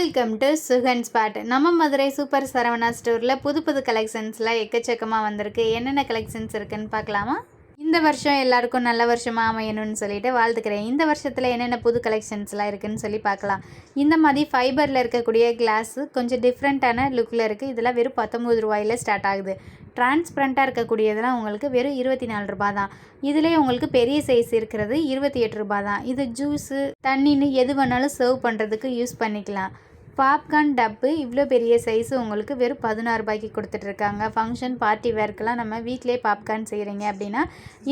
Welcome to Sugan spot. நம்ம Madurai super Saravana ஸ்டோரில் புது புது கலெக்ஷன்ஸ்லாம் எக்கச்சக்கமாக வந்திருக்கு. என்னென்ன கலெக்ஷன்ஸ் இருக்குன்னு பார்க்கலாமா? இந்த வருஷம் எல்லாருக்கும் நல்ல வருஷமாக அமையணும்னு சொல்லிட்டு வாழ்த்துக்கிறேன். இந்த வருஷத்தில் என்னென்ன புது கலெக்ஷன்ஸ்லாம் இருக்குதுன்னு சொல்லி பார்க்கலாம். இந்த மாதிரி ஃபைபரில் இருக்கக்கூடிய கிளாஸு கொஞ்சம் டிஃப்ரெண்ட்டான லுக்கில் இருக்குது. இதெல்லாம் வெறும் 19 ரூபாயில் ஸ்டார்ட் ஆகுது. டிரான்ஸ்பரண்ட்டாக இருக்கக்கூடியதெல்லாம் உங்களுக்கு வெறும் 24 ரூபா தான். இதுலேயே உங்களுக்கு பெரிய சைஸ் இருக்கிறது 28 ரூபா தான். இது ஜூஸு தண்ணின்னு எது வேணாலும் சர்வ் பண்ணுறதுக்கு யூஸ் பண்ணிக்கலாம். பாப்கார்ன் டப்பு இவ்வளோ பெரிய சைஸு உங்களுக்கு வெறும் 16 ரூபாய்க்கு கொடுத்துட்ருக்காங்க. ஃபங்க்ஷன் பார்ட்டி வேர்க்கெலாம் நம்ம வீட்டிலே பாப்கார்ன் செய்கிறீங்க அப்படின்னா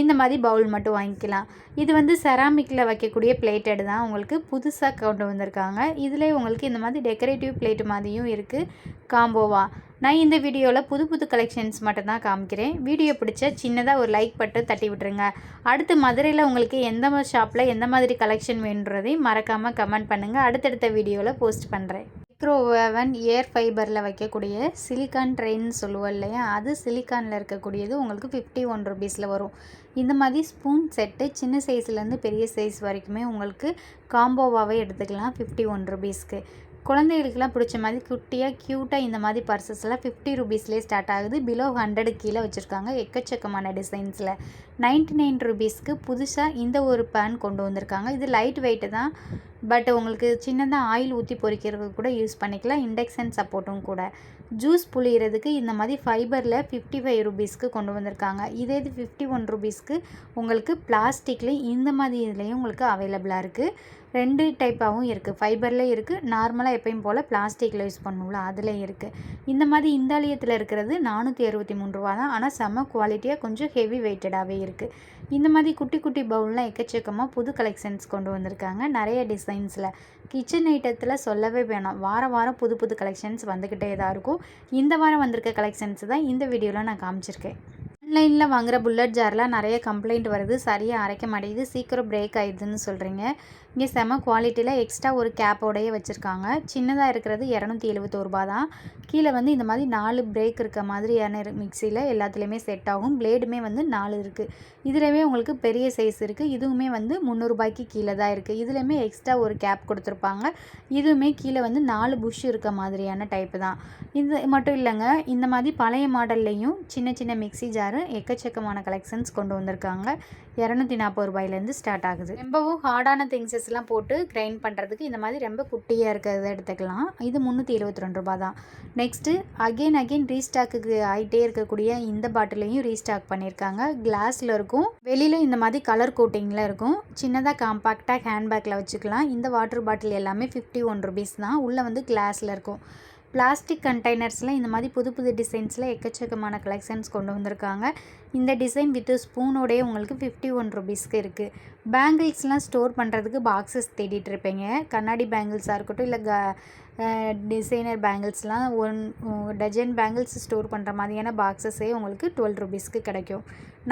இந்த மாதிரி பவுல் மட்டும் வாங்கிக்கலாம். இது வந்து செராமிக்கில் வைக்கக்கூடிய பிளேட்டட் தான். உங்களுக்கு புதுசாக கொண்டு வந்திருக்காங்க. இதிலே உங்களுக்கு இந்த மாதிரி டெக்கரேட்டிவ் பிளேட் மாதிரியும் இருக்குது காம்போவா. நான் இந்த வீடியோவில் புது புது கலெக்ஷன்ஸ் மட்டும் தான் காமிக்கிறேன். வீடியோ பிடிச்சா சின்னதாக ஒரு லைக் பட்டு தட்டி விட்டுருங்க. அடுத்து மதுரையில் உங்களுக்கு எந்த ஷாப்பில் எந்த மாதிரி கலெக்ஷன் வேணுன்றதையும் மறக்காமல் கமெண்ட் பண்ணுங்கள். அடுத்தடுத்த வீடியோவில் போஸ்ட் பண்ணுறேன். மைக்ரோவேவன் ஏர் ஃபைபரில் வைக்கக்கூடிய சிலிக்கான் ட்ரெயின்னு சொல்லுவோம் இல்லையா, அது சிலிக்கானில் இருக்கக்கூடியது உங்களுக்கு 51 ருபீஸில் வரும். இந்த மாதிரி ஸ்பூன் செட்டு சின்ன சைஸ்லேருந்து பெரிய சைஸ் வரைக்குமே உங்களுக்கு காம்போவாகவே எடுத்துக்கலாம் 51 ருபீஸ்க்கு. குழந்தைகளுக்கெல்லாம் பிடிச்ச மாதிரி குட்டியாக க்யூட்டாக இந்த மாதிரி பர்சஸ்லாம் 50 ருபீஸ்லேயே ஸ்டார்ட் ஆகுது. பிலோ 100 கீழே வச்சுருக்காங்க எக்கச்சக்கமான டிசைன்ஸில். 99 ருபீஸ்க்கு புதுசாக இந்த ஒரு பேன் கொண்டு வந்திருக்காங்க. இது லைட் வெயிட்டு தான், பட் உங்களுக்கு சின்னதாக ஆயில் ஊற்றி பொரிக்கிறதுக்கு கூட யூஸ் பண்ணிக்கலாம். இண்டக்ஷன் சப்போர்ட்டும் கூட. ஜூஸ் புளியறதுக்கு இந்த மாதிரி ஃபைபரில் 55 ருபீஸ்க்கு கொண்டு வந்திருக்காங்க. இதே இது 51 ருபீஸ்க்கு உங்களுக்கு பிளாஸ்டிக்கில் இந்த மாதிரி இதுலேயும் உங்களுக்கு அவைலபிளாக இருக்குது. 2 டைப்பாகவும் இருக்குது. ஃபைபரில் இருக்குது, நார்மலாக எப்பயும் போல் பிளாஸ்டிக்கில் யூஸ் பண்ணுவோம்ல அதில் இருக்குது. இந்த மாதிரி இந்தாலியத்தில் இருக்கிறது 463 ரூபா தான். ஆனால் செம்ம குவாலிட்டியாக கொஞ்சம் ஹெவி வெயிட்டடாகவே இருக்குது. இந்த மாதிரி குட்டி குட்டி பவுல்லாம் எக்கச்சக்கமாக புது கலெக்ஷன்ஸ் கொண்டு வந்திருக்காங்க நிறைய டிசைன்ஸில். கிச்சன் ஐட்டத்தில் சொல்லவே வேணாம். வாரம் வாரம் புது புது கலெக்ஷன்ஸ் வந்துக்கிட்டே தான் இருக்கும். இந்த வாரம் வந்திருக்க கலெக்ஷன்ஸ் தான் இந்த வீடியோவில் நான் காமிச்சிருக்கேன். ஆன்லைனில் வாங்குகிற புல்லட் ஜார்லாம் நிறைய கம்ப்ளைண்ட் வருது, சரியாக அரைக்க மாட்டேங்குது, சீக்கிரம் பிரேக் ஆகிடுதுன்னு சொல்கிறீங்க. இங்கே செம குவாலிட்டியில் எக்ஸ்ட்ரா ஒரு கேப்போடையே வச்சுருக்காங்க. சின்னதாக இருக்கிறது 271 ரூபா தான். கீழே வந்து இந்த மாதிரி 4 பிரேக் இருக்க மாதிரியான மிக்சியில் எல்லாத்துலேயுமே செட் ஆகும். பிளேடுமே வந்து 4 இருக்குது. இதுலேயுமே உங்களுக்கு பெரிய சைஸ் இருக்குது. இதுவுமே வந்து 300 ரூபாய்க்கு கீழே தான் இருக்குது. இதுலேயுமே எக்ஸ்ட்ரா ஒரு கேப் கொடுத்துருப்பாங்க. இதுவுமே கீழே வந்து 4 புஷ் இருக்க மாதிரியான டைப்பு தான். இது மட்டும் இல்லைங்க, இந்த மாதிரி பழைய மாடல்லையும் சின்ன சின்ன மிக்சி ஜாரு எக்கச்சக்கமான கலெக்ஷன்ஸ் கொண்டு வந்திருக்காங்க. 240 ரூபாயிலேருந்து ஸ்டார்ட் ஆகுது. ரொம்பவும் ஹார்டான திங்ஸஸ்லாம் போட்டு கிரைண்ட் பண்ணுறதுக்கு இந்த மாதிரி ரொம்ப குட்டியாக இருக்கிறத எடுத்துக்கலாம். இது 322 ரூபா தான். நெக்ஸ்ட்டு அகெயின் ரீஸ்டாக்குக்கு ஆகிட்டே இருக்கக்கூடிய இந்த பாட்டிலையும் ரீஸ்டாக் பண்ணியிருக்காங்க. கிளாஸில் இருக்கும், வெளியில் இந்த மாதிரி கலர் கோட்டிங்கில் இருக்கும். சின்னதாக காம்பாக்டாக ஹேண்ட்பேக்கில் வச்சுக்கலாம். இந்த வாட்டர் பாட்டில் எல்லாமே 51 ருபீஸ் தான். உள்ளே வந்து கிளாஸில் இருக்கும். பிளாஸ்டிக் கண்டெய்னர்ஸில் இந்த மாதிரி புது புது டிசைன்ஸில் எக்கச்சக்கமான கலெக்ஷன்ஸ் கொண்டு வந்திருக்காங்க. இந்த டிசைன் வித் ஸ்பூனோடையே உங்களுக்கு 51 ருபீஸ்க்கு இருக்குது. பேங்கிள்ஸ்லாம் ஸ்டோர் பண்ணுறதுக்கு பாக்ஸஸ் தேடிட்டு இருப்பீங்க. கண்ணாடி பேங்கிள்ஸாக இருக்கட்டும், இல்லை டிசைனர் பேங்கிள்ஸ்லாம் 1 டஜன் பேங்கிள்ஸ் ஸ்டோர் பண்ணுற மாதிரியான பாக்ஸஸே உங்களுக்கு 12 ருபீஸ்க்கு கிடைக்கும்.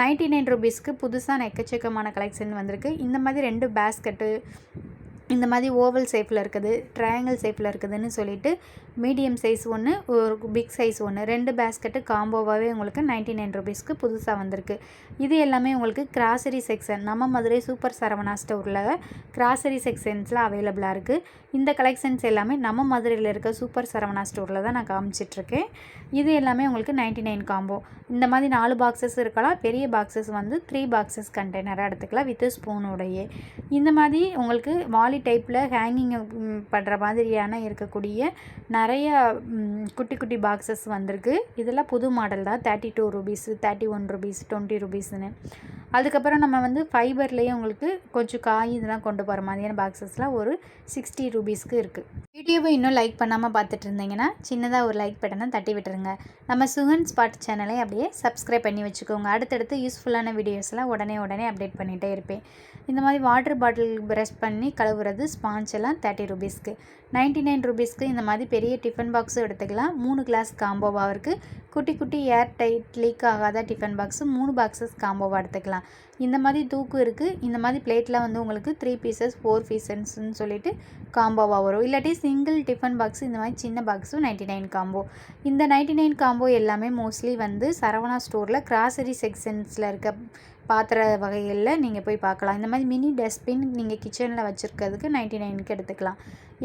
99 ருபீஸ்க்கு புதுசாக எக்கச்சக்கமான கலெக்ஷன் வந்திருக்கு. இந்த மாதிரி 2 பேஸ்கெட்டு, இந்த மாதிரி ஓவல் ஷேப்பில் இருக்குது, ட்ரையாங்கிள் ஷேப்பில் இருக்குதுன்னு சொல்லிட்டு மீடியம் சைஸ் ஒன்று, ஒரு பிக் சைஸ் ஒன்று, 2 பேஸ்கெட்டு காம்போவாகவே உங்களுக்கு 99 ருபீஸ்க்கு புதுசாக வந்திருக்கு. இது எல்லாமே உங்களுக்கு கிராசரி செக்ஷன் நம்ம மதுரை சூப்பர் சரவணா ஸ்டோரில் கிராசரி செக்ஷன்ஸில் அவைலபிளாக இருக்குது. இந்த கலெக்ஷன்ஸ் எல்லாமே நம்ம மதுரையில் இருக்க சூப்பர் சரவணா ஸ்டோரில் தான் நான் காமிச்சிட்ருக்கேன். இது எல்லாமே உங்களுக்கு 99 காம்போ. இந்த மாதிரி 4 பாக்ஸஸ் இருக்கலாம். பெரிய பாக்ஸஸ் வந்து 3 பாக்ஸஸ் கண்டெய்னராக எடுத்துக்கலாம் வித் ஸ்பூனோடையே. இந்த மாதிரி உங்களுக்கு வாலி டைப்பில் ஹேங்கிங் பண்ணுற மாதிரியான இருக்கக்கூடிய நிறைய குட்டி குட்டி பாக்ஸஸ் வந்திருக்கு. இதெல்லாம் புது மாடல் தான். 32 ருபீஸ், 31 ருபீஸ், 20 ருபீஸ்னு. அதுக்கப்புறம் நம்ம வந்து ஃபைபர்லேயே உங்களுக்கு கொஞ்சம் காய் இதெல்லாம் கொண்டு போகிற மாதிரியான பாக்ஸஸ்லாம் ஒரு 60 ருபீஸ்க்கு இருக்குது. வீடியோவை இன்னும் லைக் பண்ணாமல் பார்த்துட்டு இருந்தீங்கன்னா சின்னதாக ஒரு லைக் பட்டனை தட்டி விட்டுருங்க. நம்ம சுகன் ஸ்பாட் சேனலை அப்படியே சப்ஸ்கிரைப் பண்ணி வச்சுக்கோங்க. அடுத்தடுத்து யூஸ்ஃபுல்லான வீடியோஸ்லாம் உடனே அப்டேட் பண்ணிகிட்டே இருப்பேன். இந்த மாதிரி வாட்டர் பாட்டில் ப்ரஷ் பண்ணி கழுவுறது ஸ்பாஞ்ச் எல்லாம் 30 ருபீஸ்க்கு. 99 ருபீஸ்க்கு இந்த மாதிரி பெரிய டிஃபன் பாக்ஸும் எடுத்துக்கலாம். 3 கிளாஸ் காம்போவாக இருக்குது. குட்டி குட்டி ஏர் டைட் லீக் ஆகாத டிஃபன் பாக்ஸு 3 பாக்ஸஸ் காம்போவாக எடுத்துக்கலாம். இந்த மாதிரி தூக்கு இருக்குது. இந்த மாதிரி பிளேட்டில் வந்து உங்களுக்கு 3 பீசஸ் 4 பீசஸ்ன்னு சொல்லிட்டு காம்போவாக வரும். இல்லாட்டி சிங்கிள் டிஃபன் பாக்ஸு இந்த மாதிரி சின்ன பாக்ஸும் 99 காம்போ. இந்த 99 காம்போ எல்லாமே மோஸ்ட்லி வந்து சரவணா ஸ்டோரில் கிராசரி செக்ஷன்ஸில் இருக்க பாத்திர வகைகளில் நீங்கள் போய் பார்க்கலாம். இந்த மாதிரி மினி டஸ்ட்பின் நீங்கள் கிச்சனில் வச்சுருக்கிறதுக்கு 99க்கு எடுத்துக்கலாம்.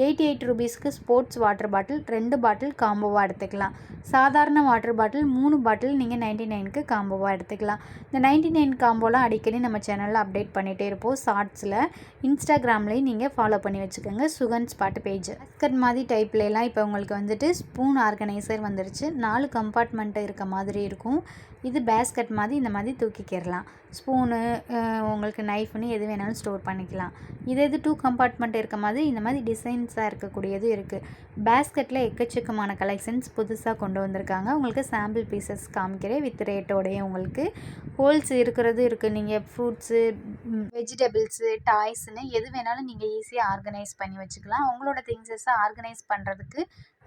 88 ரூபீஸ்க்கு ஸ்போர்ட்ஸ் வாட்டர் பாட்டில் 2 பாட்டில் காம்போவாக எடுத்துக்கலாம். சாதாரண வாட்டர் பாட்டில் 3 பாட்டில் நீங்கள் 99க்கு காம்போவாக எடுத்துக்கலாம். இந்த 99 காம்போலாம் அடிக்கடி நம்ம சேனலில் அப்டேட் பண்ணிகிட்டே இருப்போம். ஷார்ட்ஸில், இன்ஸ்டாகிராம்லேயும் நீங்கள் ஃபாலோ பண்ணி வச்சுக்கோங்க. Sugan spot page. பேஸ்கட் மாதிரி டைப்லலாம் இப்போ உங்களுக்கு வந்துட்டு ஸ்பூன் ஆர்கனைசர் வந்துருச்சு. 4 கம்பார்ட்மெண்ட் இருக்க மாதிரி இருக்கும். இது பேஸ்கட் மாதிரி இந்த மாதிரி தூக்கிக்கிறலாம். ஸ்பூனு, உங்களுக்கு நைஃப்னு எது வேணாலும் ஸ்டோர் பண்ணிக்கலாம். இது 2 கம்பார்ட்மெண்ட் இருக்க மாதிரி இந்த மாதிரி டிசைன்ஸாக இருக்கக்கூடியது இருக்குது. பேஸ்கெட்டில் எக்கச்சக்கமான கலெக்ஷன்ஸ் புதுசாக கொண்டு வந்திருக்காங்க. உங்களுக்கு சாம்பிள் பீசஸ் காமிக்கிறேன் வித் ரேட்டோடையே. உங்களுக்கு ஹோல்ஸ் இருக்கிறது இருக்குது. நீங்கள் ஃப்ரூட்ஸு, வெஜிடபிள்ஸு, டாய்ஸ்னு எது வேணாலும் நீங்கள் ஈஸியாக ஆர்கனைஸ் பண்ணி வச்சுக்கலாம். உங்களோட திங்ஸஸை ஆர்கனைஸ் பண்ணுறதுக்கு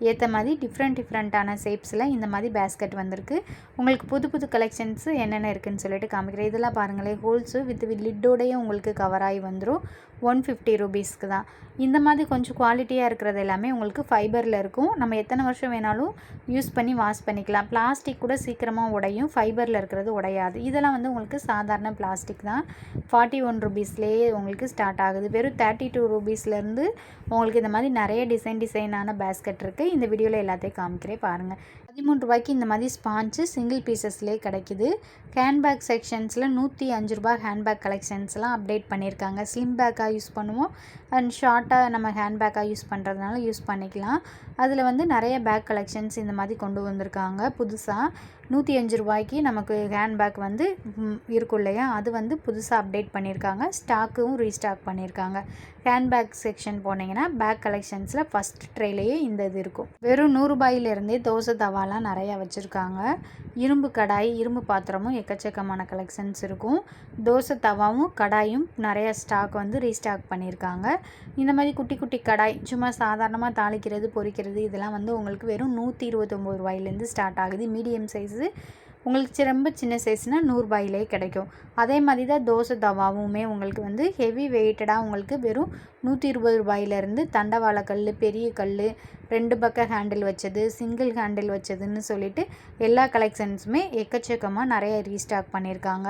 ஏற்ற மாதிரி டிஃப்ரெண்ட்டான ஷேப்ஸில் இந்த மாதிரி பேஸ்கெட் வந்திருக்கு. உங்களுக்கு புது புது கலெக்ஷன்ஸு என்னென்ன இருக்குதுன்னு சொல்லிட்டு காமிக்கிறேன். இதெல்லாம் பாருங்களேன், ஹோல்ஸு வித் லிட்டோடையே உங்களுக்கு கவராகி வந்துடும். 150 ரூபீஸ்க்கு தான். இந்த மாதிரி கொஞ்சம் குவாலிட்டியாக இருக்கிறது எல்லாமே உங்களுக்கு ஃபைபரில் இருக்கும். நம்ம எத்தனை வருஷம் வேணாலும் யூஸ் பண்ணி வாஷ் பண்ணிக்கலாம். பிளாஸ்டிக் கூட சீக்கிரமாக உடையும், ஃபைபரில் இருக்கிறது உடையாது. இதெல்லாம் வந்து உங்களுக்கு சாதாரண பிளாஸ்டிக் தான். 41 ரூபீஸ்லேயே உங்களுக்கு ஸ்டார்ட் ஆகுது. வெறும் 32 ரூபீஸ்லேருந்து உங்களுக்கு இந்த மாதிரி நிறைய டிசைனான பேஸ்கெட் இருக்குது. இந்த வீடியோவில் எல்லாத்தையும் காமிக்கிறேன் பாருங்கள். 13 ரூபாய்க்கு இந்த மாதிரி ஸ்பாஞ்சு சிங்கிள் பீசஸ்லேயே கிடைக்குது. ஹேண்ட்பேக் செக்ஷன்ஸில் 105 ரூபாய் ஹேண்ட்பேக் கலெக்ஷன்ஸ்லாம் அப்டேட் பண்ணியிருக்காங்க. ஸ்லிம் பேக்காக யூஸ் பண்ணுவோம் அண்ட் ஷார்ட்டாக நம்ம ஹேண்ட்பேக்காக யூஸ் பண்ணுறதுனால யூஸ் பண்ணிக்கலாம். அதில் வந்து நிறைய பேக் கலெக்ஷன்ஸ் இந்த மாதிரி கொண்டு வந்திருக்காங்க புதுசாக. 105 ரூபாய்க்கு நமக்கு ஹேண்ட்பேக் வந்து இருக்கும் இல்லையா, அது வந்து புதுசாக அப்டேட் பண்ணியிருக்காங்க. ஸ்டாக்கும் ரீஸ்டாக் பண்ணியிருக்காங்க. ஹேண்ட்பேக் செக்ஷன் போனீங்கன்னா பேக் கலெக்ஷன்ஸில் ஃபஸ்ட் ட்ரேலேயே இந்த இது இருக்கும். வெறும் 100 ரூபாயிலேருந்தே தோசை தவாலாம் நிறையா வச்சுருக்காங்க. இரும்பு கடாய், இரும்பு பாத்திரமும் எக்கச்சக்கமான கலெக்ஷன்ஸ் இருக்கும். தோசை தவாவும் கடாயும் நிறைய ஸ்டாக் வந்து ரீஸ்டாக் பண்ணியிருக்காங்க. இந்த மாதிரி குட்டி குட்டி கடாய் சும்மா சாதாரணமாக தாளிக்கிறது, பொரிக்கிறது இதெல்லாம் வந்து உங்களுக்கு வெறும் 129 ரூபாயிலேருந்து ஸ்டார்ட் ஆகுது. மீடியம் சைஸு, உங்களுக்கு ரொம்ப சின்ன சைஸ்னால் 100 ரூபாயிலே கிடைக்கும். அதே மாதிரி தான் தோசை தவாவுமே உங்களுக்கு வந்து ஹெவி வெயிட்டடாக உங்களுக்கு வெறும் 120 ரூபாயிலேருந்து தண்டவாளக்கல், பெரிய கல், 2 பக்கம் ஹேண்டில் வச்சது, சிங்கிள் ஹேண்டில் வச்சதுன்னு சொல்லிட்டு எல்லா கலெக்ஷன்ஸுமே எக்கச்சக்கமாக நிறைய ரீஸ்டாக் பண்ணியிருக்காங்க.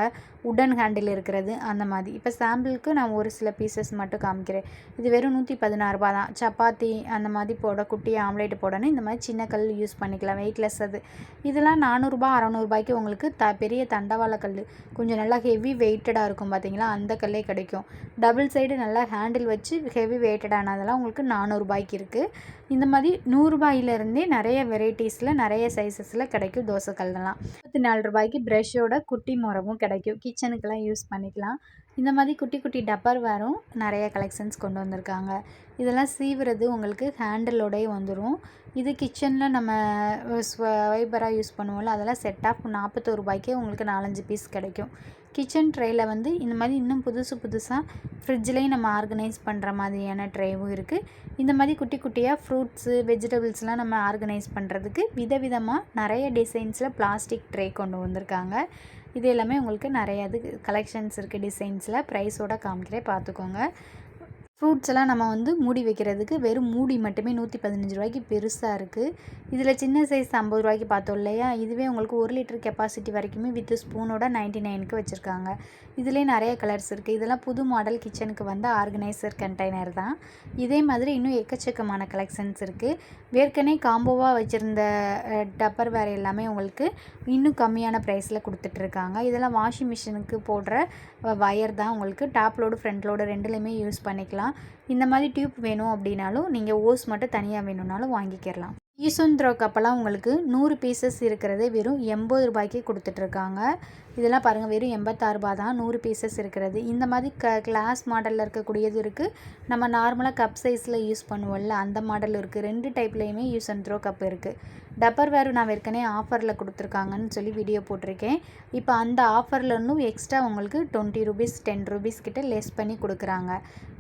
உடன் ஹேண்டில் இருக்கிறது அந்த மாதிரி. இப்போ சாம்பிளுக்கு நான் ஒரு சில பீசஸ் மட்டும் காமிக்கிறேன். இது வெறும் 116 ரூபா தான். சப்பாத்தி அந்த மாதிரி போட, குட்டி ஆம்லேட் போடணும் இந்த மாதிரி சின்ன கல் யூஸ் பண்ணிக்கலாம், வெயிட்லெஸ் அது. இதெல்லாம் 400 ரூபா 600 ரூபாய்க்கு உங்களுக்கு பெரிய தண்டவாளக்கல் கொஞ்சம் நல்லா ஹெவி வெயிட்டடாக இருக்கும் பார்த்தீங்களா, அந்த கல்லே கிடைக்கும். டபுள் சைடு நல்லா ஹேண்டில் வச்சு ஹெவி வெயிட்டடானதெல்லாம் உங்களுக்கு 400 ரூபாய்க்கு இருக்குது. இந்த மாதிரி 100 ரூபாயிலேருந்தே நிறைய வெரைட்டிஸில் நிறைய சைஸஸில் கிடைக்கும் தோசைக்கல்லாம். 34 ரூபாய்க்கு ப்ரெஷ்ஷோட குட்டி முறமும் கிடைக்கும். கிச்சனுக்கெல்லாம் யூஸ் பண்ணிக்கலாம். இந்த மாதிரி குட்டி குட்டி டப்பர் வேரும் நிறைய கலெக்ஷன்ஸ் கொண்டு வந்திருக்காங்க. இதெல்லாம் சீவுறது உங்களுக்கு ஹேண்டிலோடே வந்துடும். இது கிச்சனில் நம்ம ஸ்வைபராக யூஸ் பண்ணுவோம்ல, அதெல்லாம் செட் ஆஃப் 41 ரூபாய்க்கே உங்களுக்கு 4-5 பீஸ் கிடைக்கும். கிச்சன் ட்ரேயில் வந்து இந்த மாதிரி இன்னும் புதுசாக ஃப்ரிட்ஜ்லேயும் நம்ம ஆர்கனைஸ் பண்ணுற மாதிரியான ட்ரேவும் இருக்குது. இந்த மாதிரி குட்டி குட்டியாக ஃப்ரூட்ஸு, வெஜிடபிள்ஸ்லாம் நம்ம ஆர்கனைஸ் பண்ணுறதுக்கு விதவிதமாக நிறைய டிசைன்ஸில் பிளாஸ்டிக் ட்ரே கொண்டு வந்திருக்காங்க. இது எல்லாமே உங்களுக்கு நிறையா இது கலெக்ஷன்ஸ் இருக்குது டிசைன்ஸில். ப்ரைஸோட காமிக்கிறேன் பார்த்துக்கோங்க. ஃப்ரூட்ஸ் எல்லாம் நம்ம வந்து மூடி வைக்கிறதுக்கு வெறும் மூடி மட்டுமே 115 ரூபாய்க்கு பெருசாக இருக்குது. இதில் சின்ன சைஸ் 50 ரூபாய்க்கு பார்த்தோம் இல்லையா, இதுவே உங்களுக்கு 1 லிட்டர் கெப்பாசிட்டி வரைக்குமே வித் ஸ்பூனோட 99க்கு வச்சுருக்காங்க. இதிலே நிறைய கலர்ஸ் இருக்குது. இதெல்லாம் புது மாடல் கிச்சனுக்கு வந்த ஆர்கனைசர் கண்டெய்னர் தான். இதே மாதிரி இன்னும் எக்கச்சக்கமான கலெக்ஷன்ஸ் இருக்குது. ஏற்கனவே காம்போவாக வச்சுருந்த டப்பர் வேர் எல்லாமே உங்களுக்கு இன்னும் கம்மியான ப்ரைஸில் கொடுத்துட்ருக்காங்க. இதெல்லாம் வாஷிங் மிஷினுக்கு போடுற வயர் தான். உங்களுக்கு டாப் லோடு ஃப்ரண்ட் லோடு ரெண்டுலேயுமே யூஸ் பண்ணிக்கலாம். இந்த மாதிரி டியூப் வேணும் அப்படின்னாலும் நீங்கள் ஓஸ் மட்டும் தனியாக வேணும்னாலும் வாங்கிக்கிறலாம். ஈசுந்த்ரோ கப்பெல்லாம் உங்களுக்கு 100 பீசஸ் இருக்கிறதே வெறும் 80 ரூபாய்க்கு கொடுத்துட்ருக்காங்க. இதெல்லாம் பாருங்கள், வெறும் 86 ரூபா தான் 100 பீசஸ் இருக்கிறது. இந்த மாதிரி கிளாஸ் மாடலில் இருக்கக்கூடியது இருக்குது. நம்ம நார்மலாக கப் சைஸில் யூஸ் பண்ணுவோம்ல அந்த மாடல் இருக்குது. 2 டைப்லேயுமே ஈசுந்த்ரோ கப் இருக்குது. டப்பர் வேறு நான் ஏற்கனவே ஆஃபரில் கொடுத்துருக்காங்கன்னு சொல்லி வீடியோ போட்டிருக்கேன். இப்போ அந்த ஆஃபரில் இன்னும் எக்ஸ்ட்ரா உங்களுக்கு 20 ரூபீஸ் 10 ரூபீஸ் கிட்ட லெஸ் பண்ணி கொடுக்குறாங்க.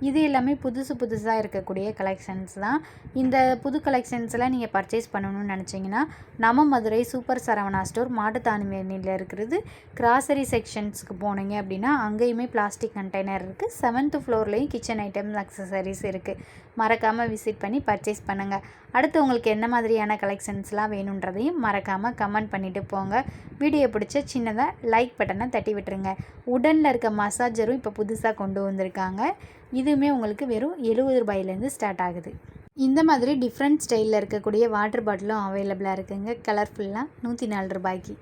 இது எல்லாமே புதுசாக இருக்கக்கூடிய கலெக்ஷன்ஸ் தான். இந்த புது கலெக்ஷன்ஸ்லாம் நீங்கள் பர்ச்சேஸ் பண்ணணும்னு நினச்சிங்கன்னா நம்ம மதுரை சூப்பர் சரவணா ஸ்டோர் மாட்டுத்தாவணியில் இருக்கிறது கிராசரி செக்ஷன்ஸுக்கு போனீங்க அப்படின்னா அங்கேயுமே பிளாஸ்டிக் கண்டெய்னர் இருக்குது. 7th ஃப்ளோர்லேயும் கிச்சன் ஐட்டம்ஸ் அக்சசரிஸ் இருக்குது. மறக்காமல் விசிட் பண்ணி பர்ச்சேஸ் பண்ணுங்கள். அடுத்து உங்களுக்கு என்ன மாதிரியான கலெக்ஷன்ஸ்லாம் என்னென்னலாம் வேணுன்றதையும் மறக்காமல் கமெண்ட் பண்ணிவிட்டு போங்க. வீடியோ பிடிச்ச சின்னதாக லைக் பட்டனை தட்டி விட்டுருங்க. உடனில் இருக்க மசாஜரும் இப்போ புதுசாக கொண்டு வந்திருக்காங்க. இதுவுமே உங்களுக்கு வெறும் 70 ரூபாயிலேருந்து ஸ்டார்ட் ஆகுது. இந்த மாதிரி டிஃப்ரெண்ட் ஸ்டைலில் இருக்கக்கூடிய வாட்டர் பாட்டிலும் அவைலபிளாக இருக்குங்க. கலர்ஃபுல்லாக 104 ரூபாய்க்கு.